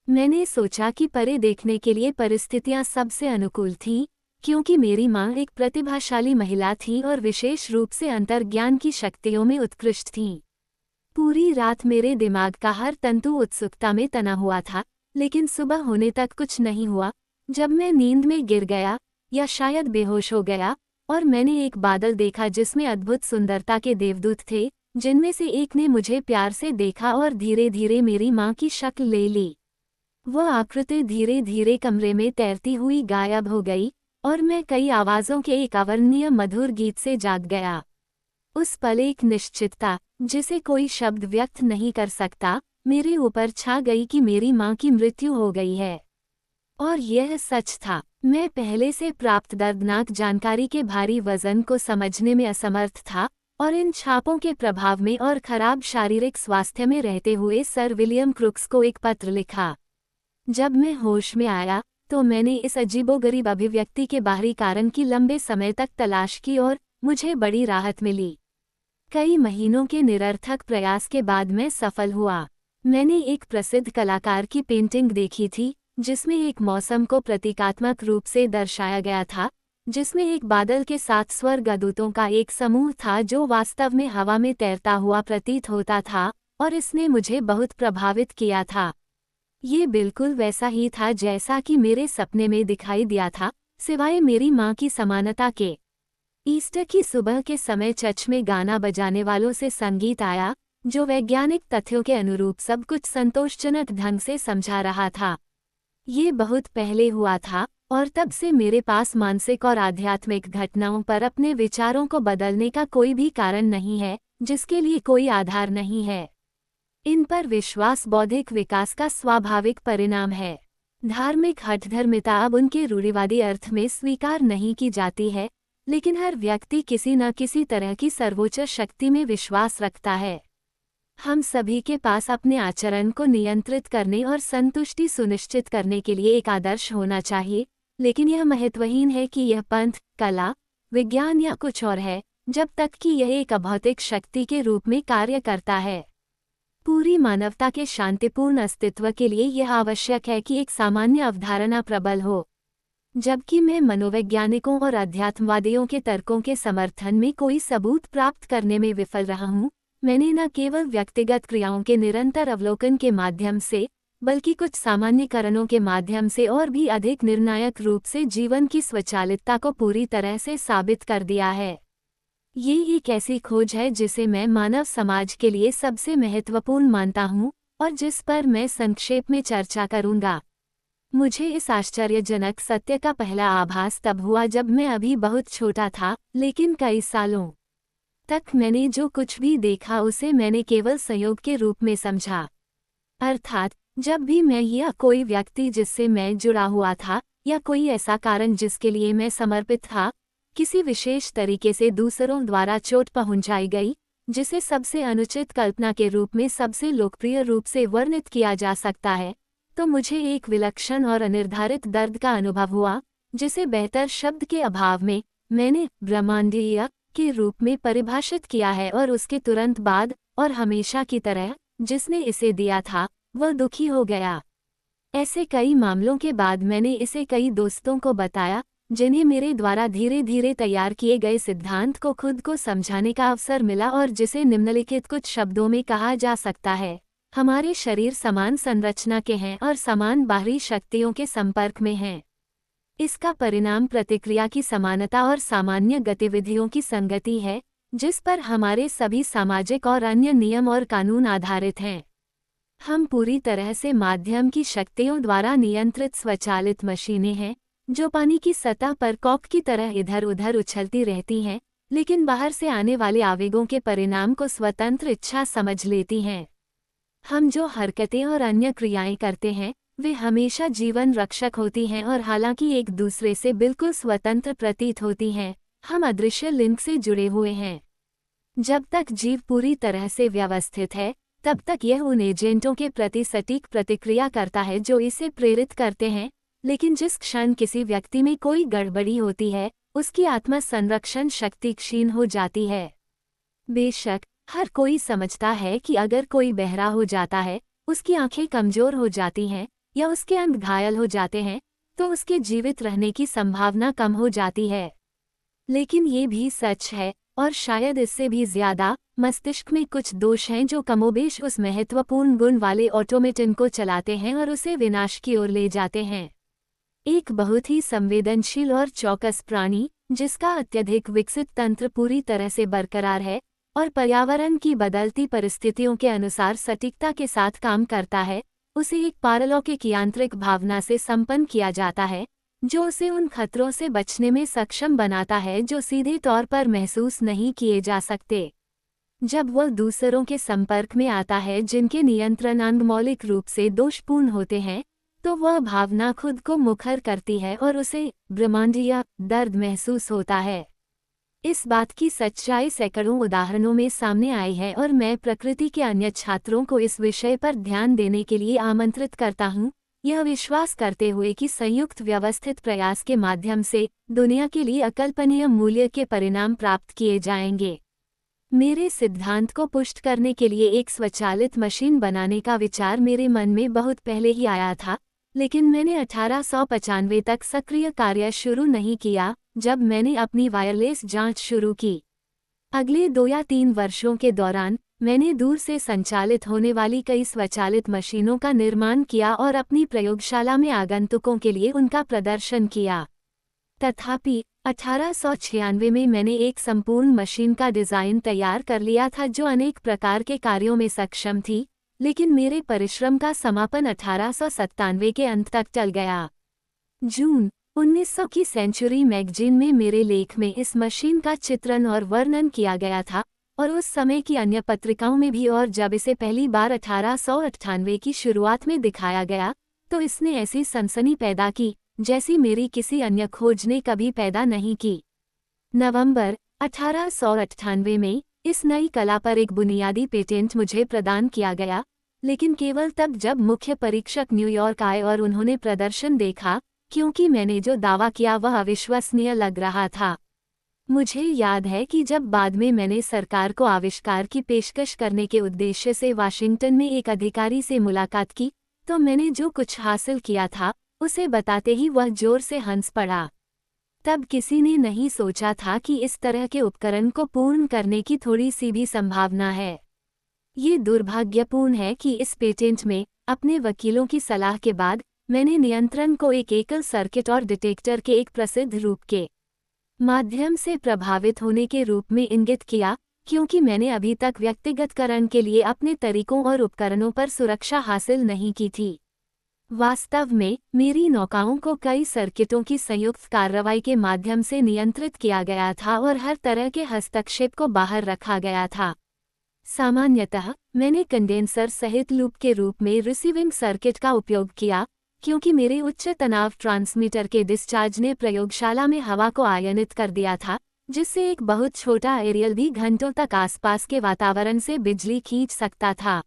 मैंने सोचा कि परे देखने के लिए परिस्थितियां सबसे अनुकूल थीं, क्योंकि मेरी माँ एक प्रतिभाशाली महिला थी और विशेष रूप से अंतर्ज्ञान की शक्तियों में उत्कृष्ट थीं। पूरी रात मेरे दिमाग का हर तंतु उत्सुकता में तना हुआ था, लेकिन सुबह होने तक कुछ नहीं हुआ। जब मैं नींद में गिर गया, या शायद बेहोश हो गया, और मैंने एक बादल देखा जिसमें अद्भुत सुंदरता के देवदूत थे, जिनमें से एक ने मुझे प्यार से देखा और धीरे धीरे मेरी माँ की शक्ल ले ली। वह आकृति धीरे धीरे कमरे में तैरती हुई गायब हो गई, और मैं कई आवाज़ों के एक अवर्णनीय मधुर गीत से जाग गया। उस पल एक निश्चितता, जिसे कोई शब्द व्यक्त नहीं कर सकता, मेरे ऊपर छा गई कि मेरी माँ की मृत्यु हो गई है। और यह सच था। मैं पहले से प्राप्त दर्दनाक जानकारी के भारी वजन को समझने में असमर्थ था, और इन छापों के प्रभाव में और खराब शारीरिक स्वास्थ्य में रहते हुए सर विलियम क्रुक्स को एक पत्र लिखा। जब मैं होश में आया, तो मैंने इस अजीबोगरीब अभिव्यक्ति के बाहरी कारण की लंबे समय तक तलाश की और मुझे बड़ी राहत मिली। कई महीनों के निरर्थक प्रयास के बाद मैं सफल हुआ। मैंने एक प्रसिद्ध कलाकार की पेंटिंग देखी थी, जिसमें एक मौसम को प्रतीकात्मक रूप से दर्शाया गया था, जिसमें एक बादल के साथ स्वर्गदूतों का एक समूह था जो वास्तव में हवा में तैरता हुआ प्रतीत होता था, और इसने मुझे बहुत प्रभावित किया था। ये बिल्कुल वैसा ही था जैसा कि मेरे सपने में दिखाई दिया था, सिवाय मेरी माँ की समानता के। ईस्टर की सुबह के समय चर्च में गाना बजाने वालों से संगीत आया, जो वैज्ञानिक तथ्यों के अनुरूप सब कुछ संतोषजनक ढंग से समझा रहा था। ये बहुत पहले हुआ था, और तब से मेरे पास मानसिक और आध्यात्मिक घटनाओं पर अपने विचारों को बदलने का कोई भी कारण नहीं है, जिसके लिए कोई आधार नहीं है। इन पर विश्वास बौद्धिक विकास का स्वाभाविक परिणाम है। धार्मिक हठधर्मिता अब उनके रूढ़िवादी अर्थ में स्वीकार नहीं की जाती है, लेकिन हर व्यक्ति किसी न किसी तरह की सर्वोच्च शक्ति में विश्वास रखता है। हम सभी के पास अपने आचरण को नियंत्रित करने और संतुष्टि सुनिश्चित करने के लिए एक आदर्श होना चाहिए, लेकिन यह महत्वहीन है कि यह पंथ, कला, विज्ञान या कुछ और है, जब तक कि यह एक अभौतिक शक्ति के रूप में कार्य करता है। पूरी मानवता के शांतिपूर्ण अस्तित्व के लिए यह आवश्यक है कि एक सामान्य अवधारणा प्रबल हो। जबकि मैं मनोवैज्ञानिकों और अध्यात्मवादियों के तर्कों के समर्थन में कोई सबूत प्राप्त करने में विफल रहा हूँ, मैंने न केवल व्यक्तिगत क्रियाओं के निरंतर अवलोकन के माध्यम से, बल्कि कुछ सामान्यीकरणों के माध्यम से और भी अधिक निर्णायक रूप से जीवन की स्वचालितता को पूरी तरह से साबित कर दिया है। ये एक ऐसी खोज है जिसे मैं मानव समाज के लिए सबसे महत्वपूर्ण मानता हूँ, और जिस पर मैं संक्षेप में चर्चा करूँगा। मुझे इस आश्चर्यजनक सत्य का पहला आभास तब हुआ जब मैं अभी बहुत छोटा था, लेकिन कई सालों तक मैंने जो कुछ भी देखा उसे मैंने केवल संयोग के रूप में समझा। अर्थात, जब भी मैं या कोई व्यक्ति जिससे मैं जुड़ा हुआ था, या कोई ऐसा कारण जिसके लिए मैं समर्पित था, किसी विशेष तरीके से दूसरों द्वारा चोट पहुंचाई गई, जिसे सबसे अनुचित कल्पना के रूप में सबसे लोकप्रिय रूप से वर्णित किया जा सकता है, तो मुझे एक विलक्षण और अनिर्धारित दर्द का अनुभव हुआ, जिसे बेहतर शब्द के अभाव में मैंने ब्रह्मांडीय के रूप में परिभाषित किया है, और उसके तुरंत बाद, और हमेशा की तरह, जिसने इसे दिया था, वह दुखी हो गया। ऐसे कई मामलों के बाद मैंने इसे कई दोस्तों को बताया, जिन्हें मेरे द्वारा धीरे धीरे तैयार किए गए सिद्धांत को खुद को समझाने का अवसर मिला, और जिसे निम्नलिखित कुछ शब्दों में कहा जा सकता है: हमारे शरीर समान संरचना के हैं और समान बाहरी शक्तियों के संपर्क में हैं। इसका परिणाम प्रतिक्रिया की समानता और सामान्य गतिविधियों की संगति है, जिस पर हमारे सभी सामाजिक और अन्य नियम और कानून आधारित हैं। हम पूरी तरह से माध्यम की शक्तियों द्वारा नियंत्रित स्वचालित मशीनें हैं, जो पानी की सतह पर कॉक की तरह इधर उधर उछलती रहती हैं, लेकिन बाहर से आने वाले आवेगों के परिणाम को स्वतंत्र इच्छा समझ लेती हैं। हम जो हरकतें और अन्य क्रियाएं करते हैं, वे हमेशा जीवन रक्षक होती हैं, और हालांकि एक दूसरे से बिल्कुल स्वतंत्र प्रतीत होती हैं, हम अदृश्य लिंक से जुड़े हुए हैं। जब तक जीव पूरी तरह से व्यवस्थित है, तब तक यह उन एजेंटों के प्रति सटीक प्रतिक्रिया करता है जो इसे प्रेरित करते हैं, लेकिन जिस क्षण किसी व्यक्ति में कोई गड़बड़ी होती है, उसकी आत्म संरक्षण शक्ति क्षीण हो जाती है। बेशक, हर कोई समझता है कि अगर कोई बहरा हो जाता है, उसकी आंखें कमजोर हो जाती हैं, या उसके अंग घायल हो जाते हैं, तो उसके जीवित रहने की संभावना कम हो जाती है। लेकिन ये भी सच है और शायद इससे भी ज्यादा, मस्तिष्क में कुछ दोष हैं जो कमोबेश उस महत्वपूर्ण गुण वाले ऑटोमेटन को चलाते हैं और उसे विनाश की ओर ले जाते हैं। एक बहुत ही संवेदनशील और चौकस प्राणी, जिसका अत्यधिक विकसित तंत्र पूरी तरह से बरकरार है और पर्यावरण की बदलती परिस्थितियों के अनुसार सटीकता के साथ काम करता है, उसे एक पारलौकिक यांत्रिक भावना से संपन्न किया जाता है, जो उसे उन खतरों से बचने में सक्षम बनाता है जो सीधे तौर पर महसूस नहीं किए जा सकते। जब वह दूसरों के संपर्क में आता है जिनके नियंत्रण अंग मौलिक रूप से दोषपूर्ण होते हैं, तो वह भावना खुद को मुखर करती है और उसे ब्रह्मांडीय दर्द महसूस होता है। इस बात की सच्चाई सैकड़ों उदाहरणों में सामने आई है और मैं प्रकृति के अन्य छात्रों को इस विषय पर ध्यान देने के लिए आमंत्रित करता हूँ, यह विश्वास करते हुए कि संयुक्त व्यवस्थित प्रयास के माध्यम से दुनिया के लिए अकल्पनीय मूल्य के परिणाम प्राप्त किए जाएंगे। मेरे सिद्धांत को पुष्ट करने के लिए एक स्वचालित मशीन बनाने का विचार मेरे मन में बहुत पहले ही आया था, लेकिन मैंने 1895 तक सक्रिय कार्य शुरू नहीं किया, जब मैंने अपनी वायरलेस जांच शुरू की। अगले 2 या 3 वर्षों के दौरान मैंने दूर से संचालित होने वाली कई स्वचालित मशीनों का निर्माण किया और अपनी प्रयोगशाला में आगंतुकों के लिए उनका प्रदर्शन किया। तथापि 1896 में मैंने एक संपूर्ण मशीन का डिज़ाइन तैयार कर लिया था जो अनेक प्रकार के कार्यों में सक्षम थी, लेकिन मेरे परिश्रम का समापन 1897 के अंत तक टल गया। जून 1900 की सेंचुरी मैगजीन में मेरे लेख में इस मशीन का चित्रण और वर्णन किया गया था और उस समय की अन्य पत्रिकाओं में भी, और जब इसे पहली बार 1898 की शुरुआत में दिखाया गया तो इसने ऐसी सनसनी पैदा की जैसी मेरी किसी अन्य खोज ने कभी पैदा नहीं की। नवंबर 1898 में इस नई कला पर एक बुनियादी पेटेंट मुझे प्रदान किया गया, लेकिन केवल तब जब मुख्य परीक्षक न्यूयॉर्क आए और उन्होंने प्रदर्शन देखा, क्योंकि मैंने जो दावा किया वह अविश्वसनीय लग रहा था। मुझे याद है कि जब बाद में मैंने सरकार को आविष्कार की पेशकश करने के उद्देश्य से वाशिंगटन में एक अधिकारी से मुलाकात की, तो मैंने जो कुछ हासिल किया था उसे बताते ही वह जोर से हंस पड़ा। तब किसी ने नहीं सोचा था कि इस तरह के उपकरण को पूर्ण करने की थोड़ी सी भी संभावना है। ये दुर्भाग्यपूर्ण है कि इस पेटेंट में अपने वकीलों की सलाह के बाद मैंने नियंत्रण को एक एकल सर्किट और डिटेक्टर के एक प्रसिद्ध रूप के माध्यम से प्रभावित होने के रूप में इंगित किया, क्योंकि मैंने अभी तक व्यक्तिगतकरण के लिए अपने तरीकों और उपकरणों पर सुरक्षा हासिल नहीं की थी। वास्तव में मेरी नौकाओं को कई सर्किटों की संयुक्त कार्रवाई के माध्यम से नियंत्रित किया गया था और हर तरह के हस्तक्षेप को बाहर रखा गया था। सामान्यतः मैंने कंडेंसर सहित लूप के रूप में रिसीविंग सर्किट का उपयोग किया, क्योंकि मेरे उच्च तनाव ट्रांसमीटर के डिस्चार्ज ने प्रयोगशाला में हवा को आयनित कर दिया था, जिससे एक बहुत छोटा एरियल भी घंटों तक आसपास के वातावरण से बिजली खींच सकता था।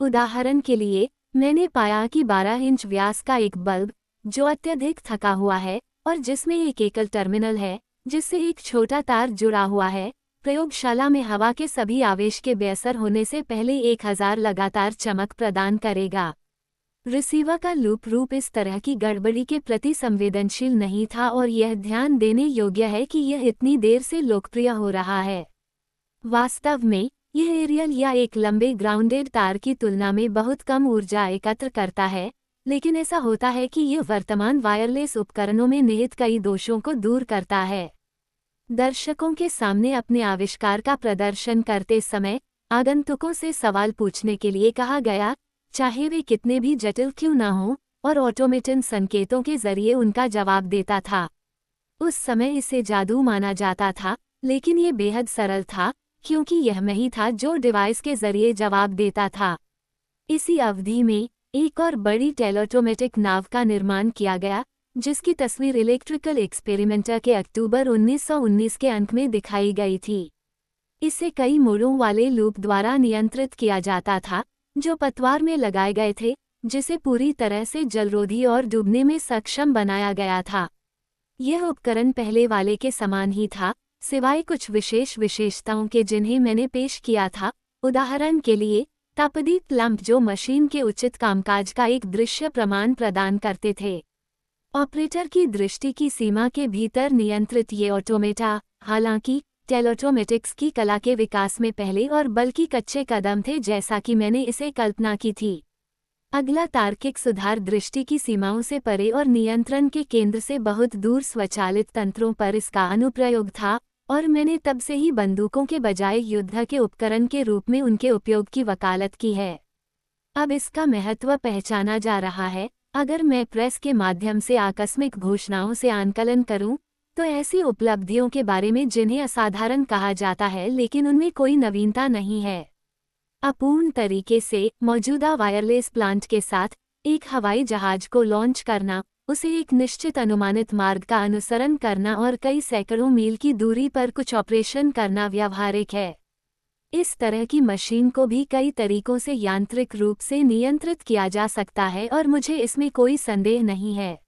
उदाहरण के लिए, मैंने पाया कि 12 इंच व्यास का एक बल्ब, जो अत्यधिक थका हुआ है और जिसमें एक एकल टर्मिनल है जिससे एक छोटा तार जुड़ा हुआ है, प्रयोगशाला में हवा के सभी आवेश के बेअसर होने से पहले 1000 लगातार चमक प्रदान करेगा। रिसीवर का लूप रूप इस तरह की गड़बड़ी के प्रति संवेदनशील नहीं था और यह ध्यान देने योग्य है कि यह इतनी देर से लोकप्रिय हो रहा है। वास्तव में यह एरियल या एक लंबे ग्राउंडेड तार की तुलना में बहुत कम ऊर्जा एकत्र करता है, लेकिन ऐसा होता है कि यह वर्तमान वायरलेस उपकरणों में निहित कई दोषों को दूर करता है। दर्शकों के सामने अपने आविष्कार का प्रदर्शन करते समय आगंतुकों से सवाल पूछने के लिए कहा गया, चाहे वे कितने भी जटिल क्यों न हों, और ऑटोमेटन संकेतों के जरिए उनका जवाब देता था। उस समय इसे जादू माना जाता था, लेकिन ये बेहद सरल था, क्योंकि यह मैं ही था जो डिवाइस के जरिए जवाब देता था। इसी अवधि में एक और बड़ी टेलोटोमेटिक नाव का निर्माण किया गया, जिसकी तस्वीर इलेक्ट्रिकल एक्सपेरिमेंटर के अक्टूबर 1919 के अंक में दिखाई गई थी। इसे कई मोड़ों वाले लूप द्वारा नियंत्रित किया जाता था, जो पतवार में लगाए गए थे, जिसे पूरी तरह से जलरोधी और डूबने में सक्षम बनाया गया था। यह उपकरण पहले वाले के समान ही था, सिवाय कुछ विशेष विशेषताओं के जिन्हें मैंने पेश किया था। उदाहरण के लिए, तापदीप लंप जो मशीन के उचित कामकाज का एक दृश्य प्रमाण प्रदान करते थे। ऑपरेटर की दृष्टि की सीमा के भीतर नियंत्रित ये ऑटोमेटा, हालांकि, टेलोटोमेटिक्स की कला के विकास में पहले और बल्कि कच्चे कदम थे जैसा कि मैंने इसे कल्पना की थी। अगला तार्किक सुधार दृष्टि की सीमाओं से परे और नियंत्रण के केंद्र से बहुत दूर स्वचालित तंत्रों पर इसका अनुप्रयोग था, और मैंने तब से ही बंदूकों के बजाय युद्ध के उपकरण के रूप में उनके उपयोग की वकालत की है। अब इसका महत्व पहचाना जा रहा है। अगर मैं प्रेस के माध्यम से आकस्मिक घोषणाओं से आंकलन करूं, तो ऐसी उपलब्धियों के बारे में जिन्हें असाधारण कहा जाता है लेकिन उनमें कोई नवीनता नहीं है। अपूर्ण तरीके से मौजूदा वायरलेस प्लांट के साथ एक हवाई जहाज को लॉन्च करना, उसे एक निश्चित अनुमानित मार्ग का अनुसरण करना और कई सैकड़ों मील की दूरी पर कुछ ऑपरेशन करना व्यावहारिक है। इस तरह की मशीन को भी कई तरीकों से यांत्रिक रूप से नियंत्रित किया जा सकता है और मुझे इसमें कोई संदेह नहीं है।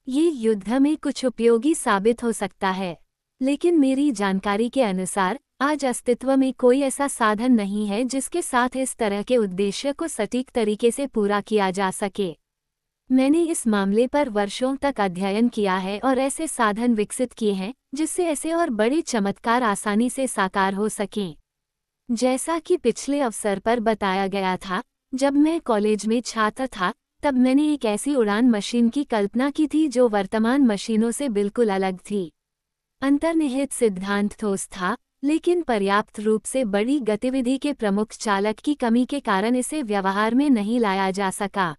ये युद्ध में कुछ उपयोगी साबित हो सकता है, लेकिन मेरी जानकारी के अनुसार आज अस्तित्व में कोई ऐसा साधन नहीं है जिसके साथ इस तरह के उद्देश्य को सटीक तरीके से पूरा किया जा सके। मैंने इस मामले पर वर्षों तक अध्ययन किया है और ऐसे साधन विकसित किए हैं जिससे ऐसे और बड़े चमत्कार आसानी से साकार हो सकें। जैसा कि पिछले अवसर पर बताया गया था, जब मैं कॉलेज में छात्र था, तब मैंने एक ऐसी उड़ान मशीन की कल्पना की थी जो वर्तमान मशीनों से बिल्कुल अलग थी। अंतर्निहित सिद्धांत ठोस था, लेकिन पर्याप्त रूप से बड़ी गतिविधि के प्रमुख चालक की कमी के कारण इसे व्यवहार में नहीं लाया जा सका।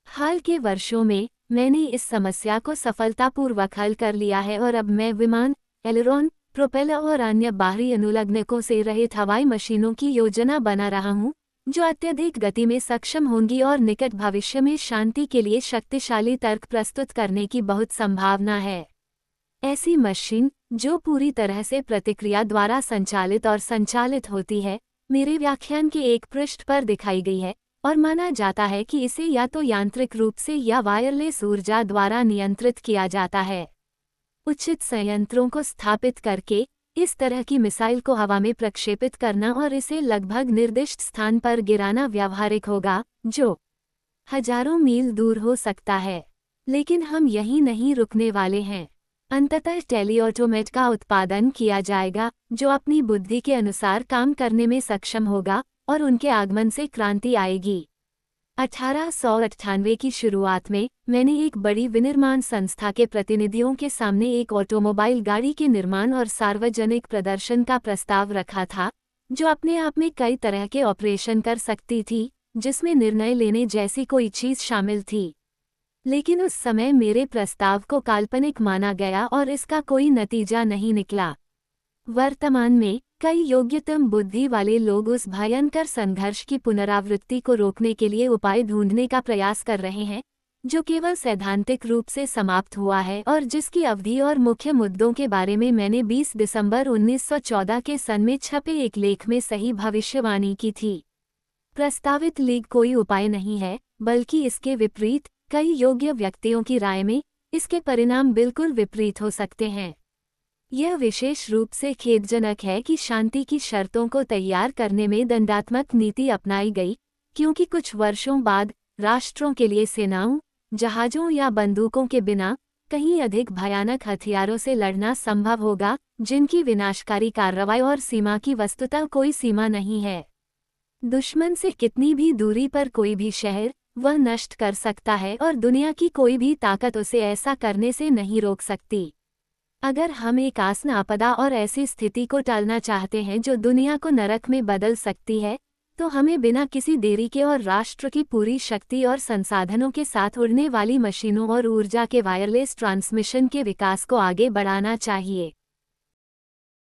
हाल के वर्षों में मैंने इस समस्या को सफलतापूर्वक हल कर लिया है और अब मैं विमान, एलेरोन, प्रोपेलर और अन्य बाहरी अनुलग्नकों से रहित हवाई मशीनों की योजना बना रहा हूं, जो अत्यधिक गति में सक्षम होंगी और निकट भविष्य में शांति के लिए शक्तिशाली तर्क प्रस्तुत करने की बहुत संभावना है। ऐसी मशीन, जो पूरी तरह से प्रतिक्रिया द्वारा संचालित और संचालित होती है, मेरे व्याख्यान के एक पृष्ठ पर दिखाई गई है और माना जाता है कि इसे या तो यांत्रिक रूप से या वायरलेस ऊर्जा द्वारा नियंत्रित किया जाता है। उचित संयंत्रों को स्थापित करके इस तरह की मिसाइल को हवा में प्रक्षेपित करना और इसे लगभग निर्दिष्ट स्थान पर गिराना व्यावहारिक होगा, जो हजारों मील दूर हो सकता है। लेकिन हम यहीं नहीं रुकने वाले हैं। अंततः टेलीऑटोमेट का उत्पादन किया जाएगा, जो अपनी बुद्धि के अनुसार काम करने में सक्षम होगा, और उनके आगमन से क्रांति आएगी। 1898 की शुरुआत में मैंने एक बड़ी विनिर्माण संस्था के प्रतिनिधियों के सामने एक ऑटोमोबाइल गाड़ी के निर्माण और सार्वजनिक प्रदर्शन का प्रस्ताव रखा था, जो अपने आप में कई तरह के ऑपरेशन कर सकती थी, जिसमें निर्णय लेने जैसी कोई चीज शामिल थी। लेकिन उस समय मेरे प्रस्ताव को काल्पनिक माना गया और इसका कोई नतीजा नहीं निकला। वर्तमान में कई योग्यतम बुद्धि वाले लोग उस भयंकर संघर्ष की पुनरावृत्ति को रोकने के लिए उपाय ढूंढने का प्रयास कर रहे हैं, जो केवल सैद्धांतिक रूप से समाप्त हुआ है और जिसकी अवधि और मुख्य मुद्दों के बारे में मैंने 20 दिसंबर 1914 के सन में छपे एक लेख में सही भविष्यवाणी की थी। प्रस्तावित लीग कोई उपाय नहीं है, बल्कि इसके विपरीत, कई योग्य व्यक्तियों की राय में इसके परिणाम बिल्कुल विपरीत हो सकते हैं। यह विशेष रूप से खेदजनक है कि शांति की शर्तों को तैयार करने में दंडात्मक नीति अपनाई गई, क्योंकि कुछ वर्षों बाद राष्ट्रों के लिए सेनाओं, जहाज़ों या बंदूकों के बिना कहीं अधिक भयानक हथियारों से लड़ना संभव होगा, जिनकी विनाशकारी कार्रवाई और सीमा की वस्तुतः कोई सीमा नहीं है। दुश्मन से कितनी भी दूरी पर कोई भी शहर वह नष्ट कर सकता है और दुनिया की कोई भी ताकत उसे ऐसा करने से नहीं रोक सकती। अगर हम एक आसन आपदा और ऐसी स्थिति को टालना चाहते हैं जो दुनिया को नरक में बदल सकती है, तो हमें बिना किसी देरी के और राष्ट्र की पूरी शक्ति और संसाधनों के साथ उड़ने वाली मशीनों और ऊर्जा के वायरलेस ट्रांसमिशन के विकास को आगे बढ़ाना चाहिए।